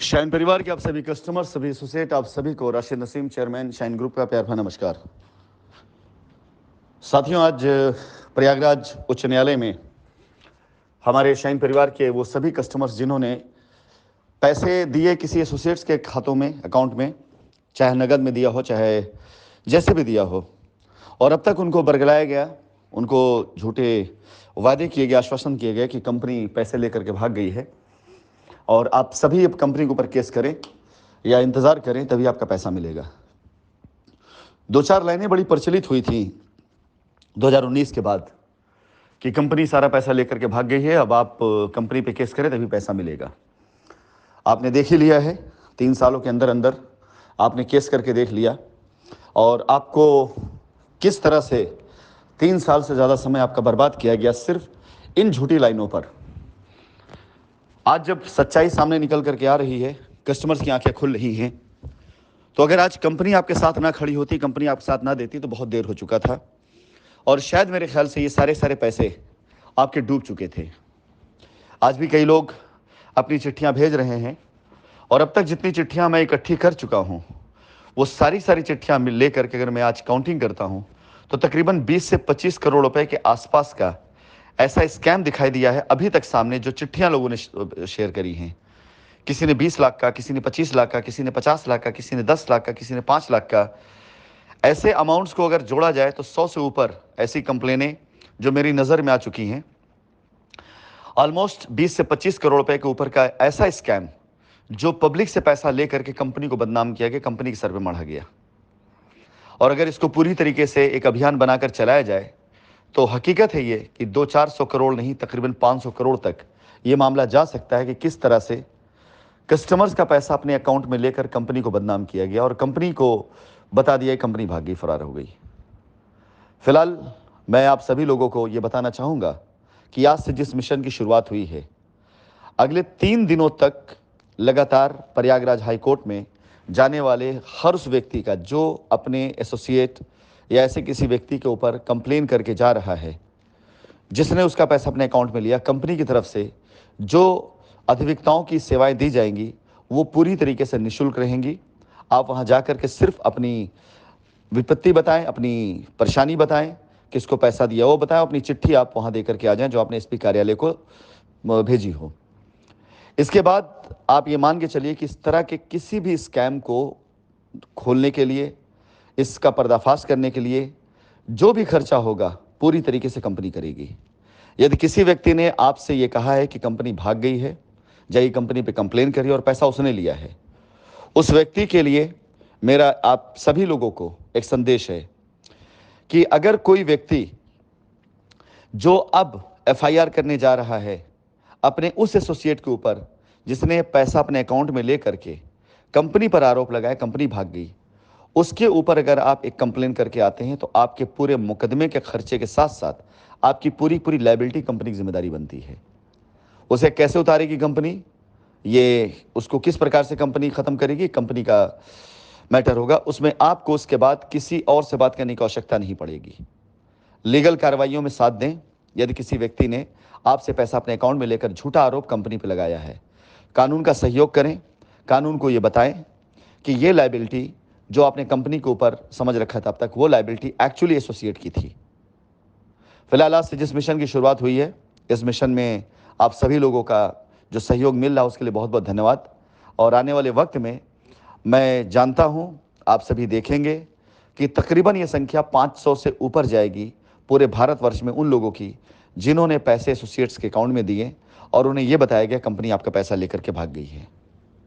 Shine परिवार के आप सभी कस्टमर, सभी एसोसिएट, आप सभी को Rashid Naseem, chairman shine group का प्यार भरा नमस्कार। साथियों, आज प्रयागराज उच्च न्यायालय में हमारे शाइन परिवार के वो सभी कस्टमर्स जिन्होंने पैसे दिए किसी एसोसिएट्स के खातों में, अकाउंट में, चाहे नगद में दिया हो, चाहे जैसे भी दिया हो, और अब तक उनको बरगलाया गया, उनको झूठे वादे किए गए, आश्वासन किए गए कि कंपनी पैसे लेकर के भाग गई है और आप सभी अब कंपनी के ऊपर केस करें या इंतज़ार करें, तभी आपका पैसा मिलेगा। दो चार लाइनें बड़ी प्रचलित हुई थी 2019 के बाद कि कंपनी सारा पैसा लेकर के भाग गई है, अब आप कंपनी पे केस करें तभी पैसा मिलेगा। आपने देख ही लिया है, 3 सालों के अंदर अंदर आपने केस करके देख लिया और आपको किस तरह से 3 साल से ज़्यादा समय आपका बर्बाद किया गया सिर्फ इन झूठी लाइनों पर। आज जब सच्चाई सामने निकल करके आ रही है, कस्टमर्स की आंखें खुल रही हैं, तो अगर आज कंपनी आपके साथ ना खड़ी होती, कंपनी आपके साथ ना देती, तो बहुत देर हो चुका था और शायद मेरे ख्याल से ये सारे पैसे आपके डूब चुके थे। आज भी कई लोग अपनी चिट्ठियां भेज रहे हैं और अब तक जितनी चिट्ठियां मैं इकट्ठी कर चुका हूं, वो सारी चिट्ठियां ले करके अगर मैं आज काउंटिंग करता हूं तो तकरीबन 20 से 25 करोड़ रुपए के आसपास का ऐसा स्कैम दिखाई दिया है अभी तक सामने, जो चिट्ठियां लोगों ने शेयर करी हैं। किसी ने 20 लाख का, किसी ने 25 लाख का, किसी ने 50 लाख का, किसी ने 10 लाख का, किसी ने 5 लाख का। ऐसे अमाउंट्स को अगर जोड़ा जाए तो 100 से ऊपर ऐसी कंप्लेनें जो मेरी नज़र में आ चुकी हैं। ऑलमोस्ट 20 से 25 करोड़ रुपए के ऊपर का ऐसा स्कैम जो पब्लिक से पैसा लेकर के कंपनी को बदनाम किया गया, कंपनी के सर पे मढ़ा गया। और अगर इसको पूरी तरीके से एक अभियान बनाकर चलाया जाए तो हकीकत है ये कि 200-400 करोड़ नहीं, तकरीबन 500 करोड़ तक ये मामला जा सकता है कि किस तरह से कस्टमर्स का पैसा अपने अकाउंट में लेकर कंपनी को बदनाम किया गया और कंपनी को बता दिया कंपनी भाग गई, फरार हो गई। फिलहाल मैं आप सभी लोगों को ये बताना चाहूँगा कि आज से जिस मिशन की शुरुआत हुई है, अगले 3 दिनों तक लगातार प्रयागराज हाई कोर्ट में जाने वाले हर उस व्यक्ति का जो अपने एसोसिएट या ऐसे किसी व्यक्ति के ऊपर कंप्लेन करके जा रहा है, जिसने उसका पैसा अपने अकाउंट में लिया, कंपनी की तरफ से जो अधिवक्ताओं की सेवाएं दी जाएंगी वो पूरी तरीके से निःशुल्क रहेंगी। आप वहां जाकर के सिर्फ अपनी विपत्ति बताएं, अपनी परेशानी बताएं, किसको पैसा दिया वो बताएं, अपनी चिट्ठी आप वहां देकर के आ जाएं जो आपने एसपी कार्यालय को भेजी हो। इसके बाद आप ये मान के चलिए कि इस तरह के किसी भी स्कैम को खोलने के लिए, इसका पर्दाफाश करने के लिए जो भी खर्चा होगा पूरी तरीके से कंपनी करेगी। यदि किसी व्यक्ति ने आपसे ये कहा है कि कंपनी भाग गई है, जाइए कंपनी पे कंप्लेन करिए और पैसा उसने लिया है, उस व्यक्ति के लिए मेरा आप सभी लोगों को एक संदेश है कि अगर कोई व्यक्ति जो अब एफआईआर करने जा रहा है अपने उस एसोसिएट के ऊपर जिसने पैसा अपने अकाउंट में ले करके कंपनी पर आरोप लगाया कंपनी भाग गई, उसके ऊपर अगर आप एक कंप्लेन करके आते हैं तो आपके पूरे मुकदमे के खर्चे के साथ साथ आपकी पूरी लायबिलिटी कंपनी की जिम्मेदारी बनती है। उसे कैसे उतारेगी कंपनी, ये उसको किस प्रकार से कंपनी खत्म करेगी, कंपनी का मैटर होगा। उसमें आपको उसके बाद किसी और से बात करने की आवश्यकता नहीं पड़ेगी। लीगल कार्रवाइयों में साथ दें। यदि किसी व्यक्ति ने आपसे पैसा अपने अकाउंट में लेकर झूठा आरोप कंपनी पर लगाया है, कानून का सहयोग करें, कानून को ये बताएं कि ये लायबिलिटी जो आपने कंपनी के ऊपर समझ रखा था अब तक, वो लायबिलिटी एक्चुअली एसोसिएट की थी। फिलहाल आज से जिस मिशन की शुरुआत हुई है, इस मिशन में आप सभी लोगों का जो सहयोग मिल रहा है उसके लिए बहुत बहुत धन्यवाद। और आने वाले वक्त में मैं जानता हूं आप सभी देखेंगे कि तकरीबन ये संख्या 500 से ऊपर जाएगी पूरे भारतवर्ष में उन लोगों की जिन्होंने पैसे एसोसिएट्स के अकाउंट में दिए और उन्हें यह बताया गया कंपनी आपका पैसा लेकर के भाग गई है।